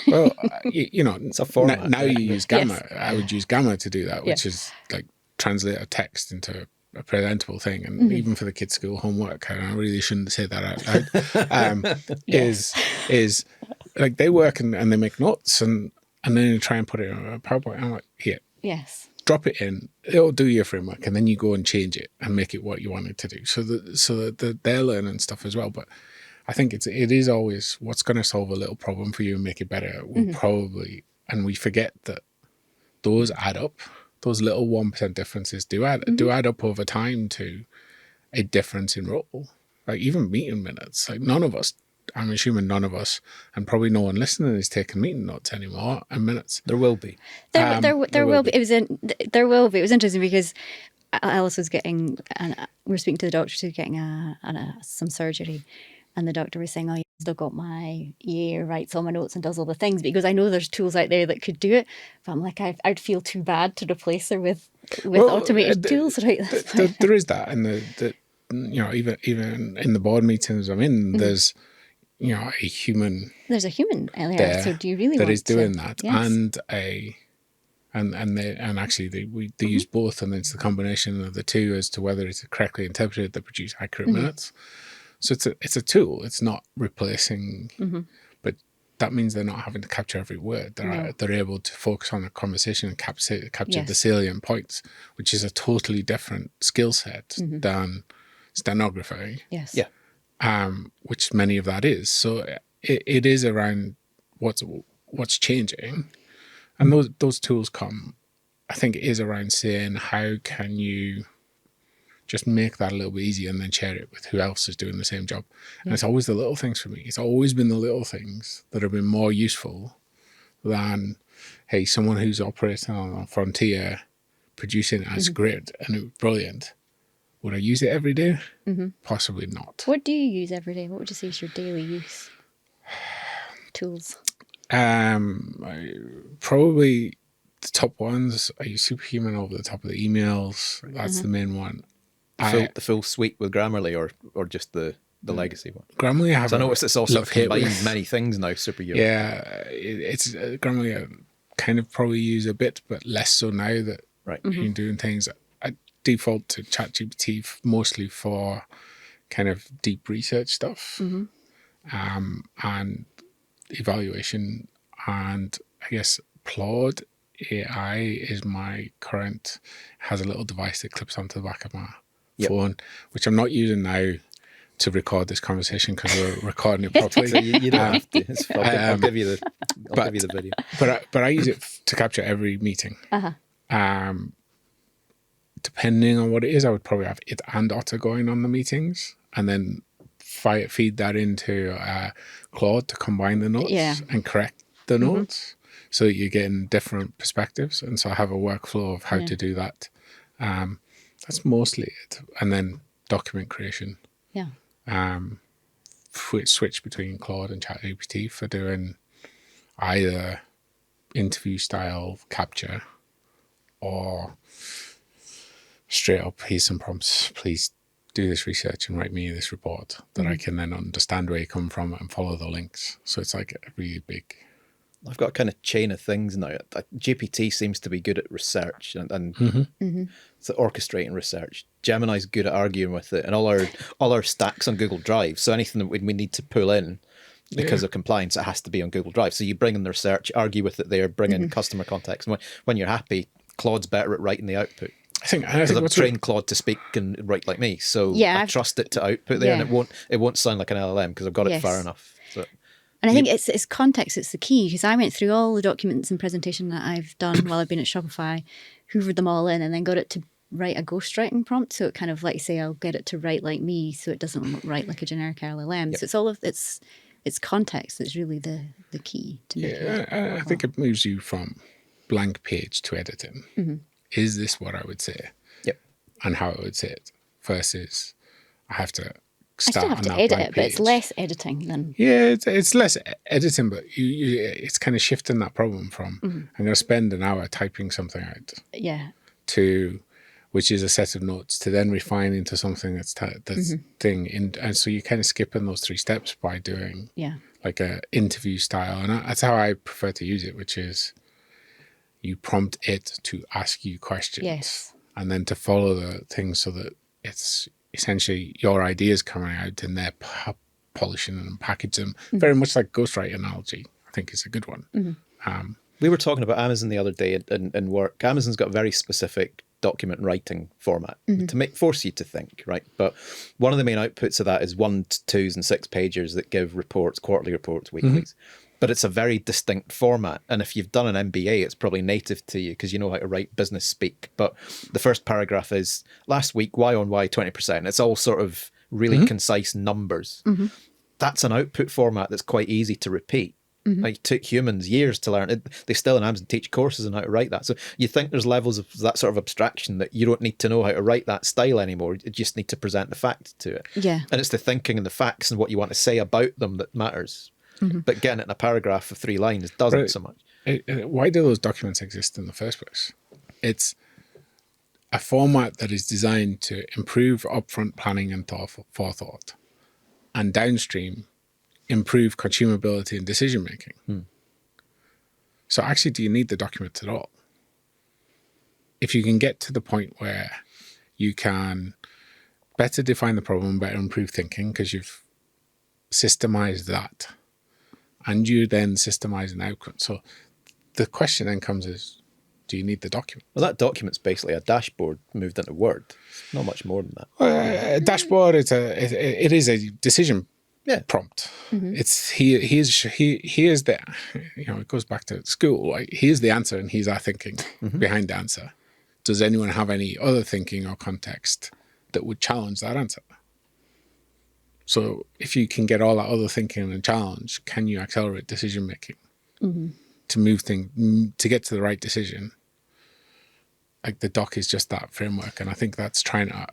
[SPEAKER 3] Well, you know,
[SPEAKER 1] it's a format.
[SPEAKER 3] Now you use Gamma. I would use Gamma to do that, which is like translate a text into a presentable thing. And even for the kids' school homework, and I really shouldn't say that out loud, is like they work and they make notes and then you try and put it on a PowerPoint. I'm like, here.
[SPEAKER 2] Yes.
[SPEAKER 3] Drop it in, it'll do your framework, and then you go and change it and make it what you want it to do. So that they're learning stuff as well. But I think it is always what's going to solve a little problem for you and make it better will probably, and we forget that those add up. Those little 1% differences do add up over time to a difference in role. Like even meeting minutes, like none of us, I'm assuming none of us, and probably no one listening is taking meeting notes anymore and minutes.
[SPEAKER 1] There will be.
[SPEAKER 2] There will be. There will be. It was interesting because Alice was getting, and we were speaking to the doctor, she was getting some surgery, and the doctor was saying, "Oh, you've still got my EA writes all my notes and does all the things," because I know there's tools out there that could do it. But I'm like, I'd feel too bad to replace her with automated tools, right?
[SPEAKER 3] There is that, and the even in the board meetings I'm in, there's a human.
[SPEAKER 2] There's a human there.
[SPEAKER 3] There
[SPEAKER 2] So do you really
[SPEAKER 3] that
[SPEAKER 2] want
[SPEAKER 3] is doing
[SPEAKER 2] to,
[SPEAKER 3] that,
[SPEAKER 2] yes.
[SPEAKER 3] and actually they use both, and it's the combination of the two as to whether it's correctly interpreted that produce accurate minutes. So it's a tool. It's not replacing, but that means they're not having to capture every word. They're able to focus on the conversation and capture the salient points, which is a totally different skill set than stenography.
[SPEAKER 2] Yes.
[SPEAKER 1] Yeah.
[SPEAKER 3] Which many of that is. So it is around what's changing, and those tools come. I think it is around saying, how can you just make that a little bit easier and then share it with who else is doing the same job. And it's always the little things for me. It's always been the little things that have been more useful than, hey, someone who's operating on a frontier producing it as great and it was brilliant. Would I use it every day? Possibly not.
[SPEAKER 2] What do you use every day? What would you say is your daily use? Tools.
[SPEAKER 3] Probably the top ones. I use Superhuman over the top of the emails. That's the main one.
[SPEAKER 1] The full suite with Grammarly, or just the legacy one?
[SPEAKER 3] Grammarly, I
[SPEAKER 1] noticed it's also combined many things now. Superhuman.
[SPEAKER 3] Yeah, it's Grammarly. I kind of probably use a bit, but less so now that you're doing things. I default to ChatGPT mostly for kind of deep research stuff, and evaluation, and I guess Claude AI is my current. Has a little device that clips onto the back of my phone, which I'm not using now to record this conversation because we're recording it properly.
[SPEAKER 1] So you don't have to. I'll give you the video.
[SPEAKER 3] But I use it to capture every meeting. Depending on what it is, I would probably have it and Otter going on the meetings, and then feed that into Claude to combine the notes and correct the notes, so that you're getting different perspectives. And so I have a workflow of how to do that. That's mostly it. And then document creation.
[SPEAKER 2] Yeah.
[SPEAKER 3] Switch between Claude and ChatGPT for doing either interview style capture or straight up, here's some prompts, please do this research and write me this report that I can then understand where you come from and follow the links. So it's like a really big...
[SPEAKER 1] I've got a kind of chain of things now. GPT seems to be good at research and it's orchestrating research. Gemini's good at arguing with it, and all our stacks on Google Drive. So anything that we need to pull in because of compliance, it has to be on Google Drive. So you bring in the research, argue with it there, bring in customer context. And when you're happy, Claude's better at writing the output.
[SPEAKER 3] I think
[SPEAKER 1] I've trained Claude to speak and write like me, so I trust it to output there, and it won't sound like an LLM because I've got it far enough. So.
[SPEAKER 2] And I think it's context, it's the key, because I went through all the documents and presentation that I've done while I've been at Shopify, hoovered them all in, and then got it to write a ghostwriting prompt. So it kind of, like, say, I'll get it to write like me, so it doesn't write like a generic LLM. So it's all of it's context that's really the key to make it.
[SPEAKER 3] I think it moves you from blank page to editing. Is this what I would say?
[SPEAKER 1] Yep.
[SPEAKER 3] And how I would say it versus I have to.
[SPEAKER 2] I still have to edit it, but it's less editing than...
[SPEAKER 3] Yeah, it's less editing, but it's kind of shifting that problem from I'm going to spend an hour typing something out to, which is a set of notes, to then refine into something that's thing. And so you're kind of skipping those 3 steps by doing like a interview style. And that's how I prefer to use it, which is you prompt it to ask you questions and then to follow the things so that it's essentially your ideas coming out and they're polishing and packaging them. Very much like ghostwrite analogy, I think is a good one.
[SPEAKER 1] We were talking about Amazon the other day in work. Amazon's got a very specific document writing format to force you to think, right? But one of the main outputs of that is 1, 2s and 6 pages that give reports, quarterly reports, weeklies. But it's a very distinct format. And if you've done an MBA, it's probably native to you because you know how to write business speak. But the first paragraph is, last week, Y on Y, 20%. It's all sort of really concise numbers. That's an output format that's quite easy to repeat. Like, it took humans years to learn it. They still in Amazon teach courses on how to write that. So you think there's levels of that sort of abstraction that you don't need to know how to write that style anymore. You just need to present the fact to it.
[SPEAKER 2] Yeah.
[SPEAKER 1] And it's the thinking and the facts and what you want to say about them that matters. But getting it in a paragraph of 3 lines doesn't so much.
[SPEAKER 3] Why do those documents exist in the first place? It's a format that is designed to improve upfront planning and forethought, and downstream improve consumability and decision making. So actually, do you need the documents at all? If you can get to the point where you can better define the problem, better improve thinking, because you've systemized that, and you then systemize an outcome. So the question then comes is, do you need the document?
[SPEAKER 1] Well, that document's basically a dashboard moved into Word. Not much more than that.
[SPEAKER 3] A dashboard, it is a decision prompt. It's here's the, it goes back to school. Like, here's the answer, and here's our thinking behind the answer. Does anyone have any other thinking or context that would challenge that answer? So if you can get all that other thinking and challenge, can you accelerate decision making to move things, to get to the right decision? Like, the doc is just that framework, and I think that's trying to.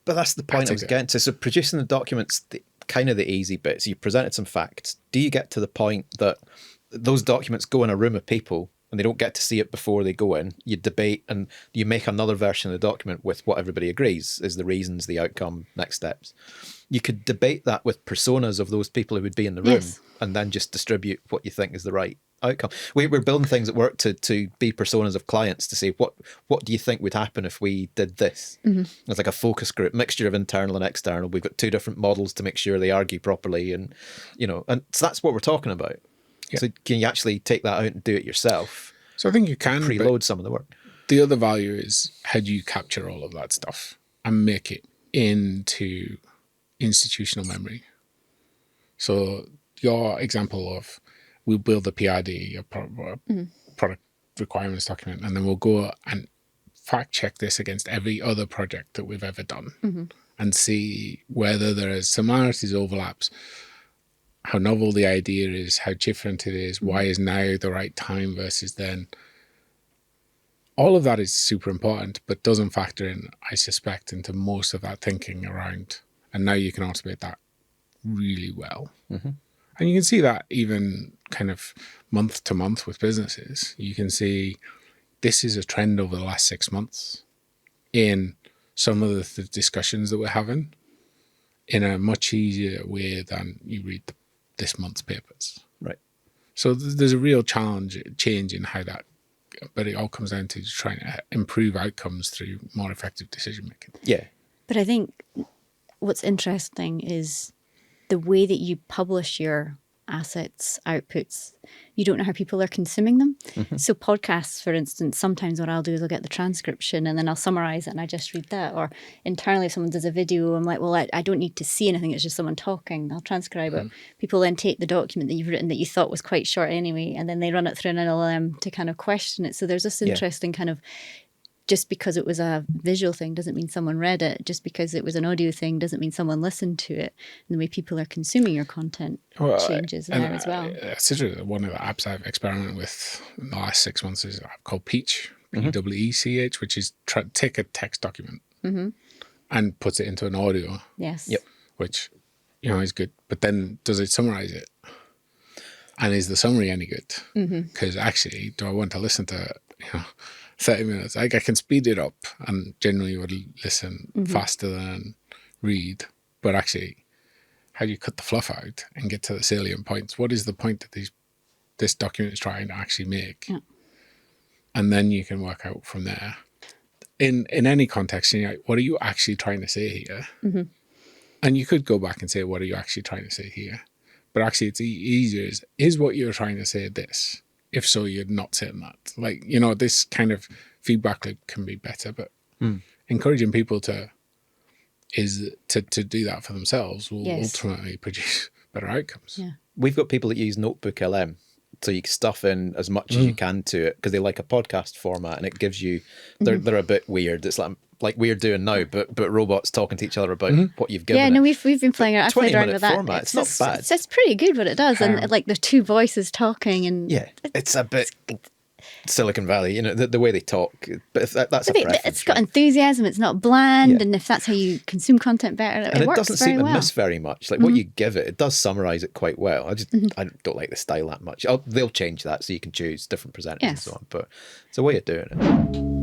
[SPEAKER 1] But that's the point I was getting to. So producing the documents, kind of the easy bits. You presented some facts. Do you get to the point that those documents go in a room of people and they don't get to see it before they go in? You debate and you make another version of the document with what everybody agrees is the reasons, the outcome, next steps. You could debate that with personas of those people who would be in the room and then just distribute what you think is the right outcome. We're building things at work to be personas of clients to say, what do you think would happen if we did this? It's like a focus group, mixture of internal and external. We've got 2 different models to make sure they argue properly, and and so that's what we're talking about. So can you actually take that out and do it yourself?
[SPEAKER 3] So I think you can
[SPEAKER 1] preload some of the work.
[SPEAKER 3] The other value is, how do you capture all of that stuff and make it into institutional memory? So your example of, we'll build a PRD, a product requirements document, and then we'll go and fact check this against every other project that we've ever done and see whether there is similarities, overlaps, how novel the idea is, how different it is, why is now the right time versus then. All of that is super important, but doesn't factor in, I suspect, into most of that thinking around. And now you can automate that really well. And you can see that even kind of month to month with businesses. You can see this is a trend over the last 6 months in some of the discussions that we're having in a much easier way than you read this month's papers. Right. So there's a real change in how that, but it all comes down to trying to improve outcomes through more effective decision making.
[SPEAKER 1] Yeah.
[SPEAKER 2] But I think what's interesting is the way that you publish your assets, outputs, you don't know how people are consuming them. So podcasts, for instance, sometimes what I'll do is I'll get the transcription and then I'll summarize it and I just read that. Or internally, if someone does a video, I'm like, well, I don't need to see anything. It's just someone talking. I'll transcribe it. People then take the document that you've written that you thought was quite short anyway, and then they run it through an LLM to kind of question it. So there's this interesting kind of, just because it was a visual thing doesn't mean someone read it. Just because it was an audio thing doesn't mean someone listened to it. And the way people are consuming your content changes there as well.
[SPEAKER 3] One of the apps I've experimented with in the last 6 months is an app called Peach, P-E-E-C-H, which is take a text document and puts it into an audio.
[SPEAKER 2] Yes.
[SPEAKER 3] Which, is good. But then does it summarize it? And is the summary any good? Because actually, do I want to listen to 30 minutes? Like, I can speed it up and generally would listen faster than read. But actually, how do you cut the fluff out and get to the salient points? What is the point that this document is trying to actually make? Yeah. And then you can work out from there. In any context, what are you actually trying to say here? And you could go back and say, what are you actually trying to say here? But actually, it's easier. Is what you're trying to say this? If so, you're not saying that. Like, this kind of feedback loop can be better, but encouraging people to do that for themselves will ultimately produce better outcomes.
[SPEAKER 2] Yeah.
[SPEAKER 1] We've got people that use Notebook LM, so you can stuff in as much as you can to it because they like a podcast format, and it gives you. They're a bit weird. It's like like we're doing now, but robots talking to each other about what you've given.
[SPEAKER 2] Yeah, no, we've been playing around. I've played around
[SPEAKER 1] 20-minute
[SPEAKER 2] with that.
[SPEAKER 1] format. It's not bad.
[SPEAKER 2] It's pretty good what it does, and like the two voices talking, and
[SPEAKER 1] Yeah, it's a bit Silicon Valley, you know, the way they talk. But if that's a preference,
[SPEAKER 2] it's got enthusiasm. It's not bland, and if that's how you consume content better,
[SPEAKER 1] and it
[SPEAKER 2] works
[SPEAKER 1] doesn't
[SPEAKER 2] very
[SPEAKER 1] seem to
[SPEAKER 2] well.
[SPEAKER 1] miss very much. Like what you give it does summarize it quite well. I don't like the style that much. They'll change that so you can choose different presenters and so on. But it's a way of doing it.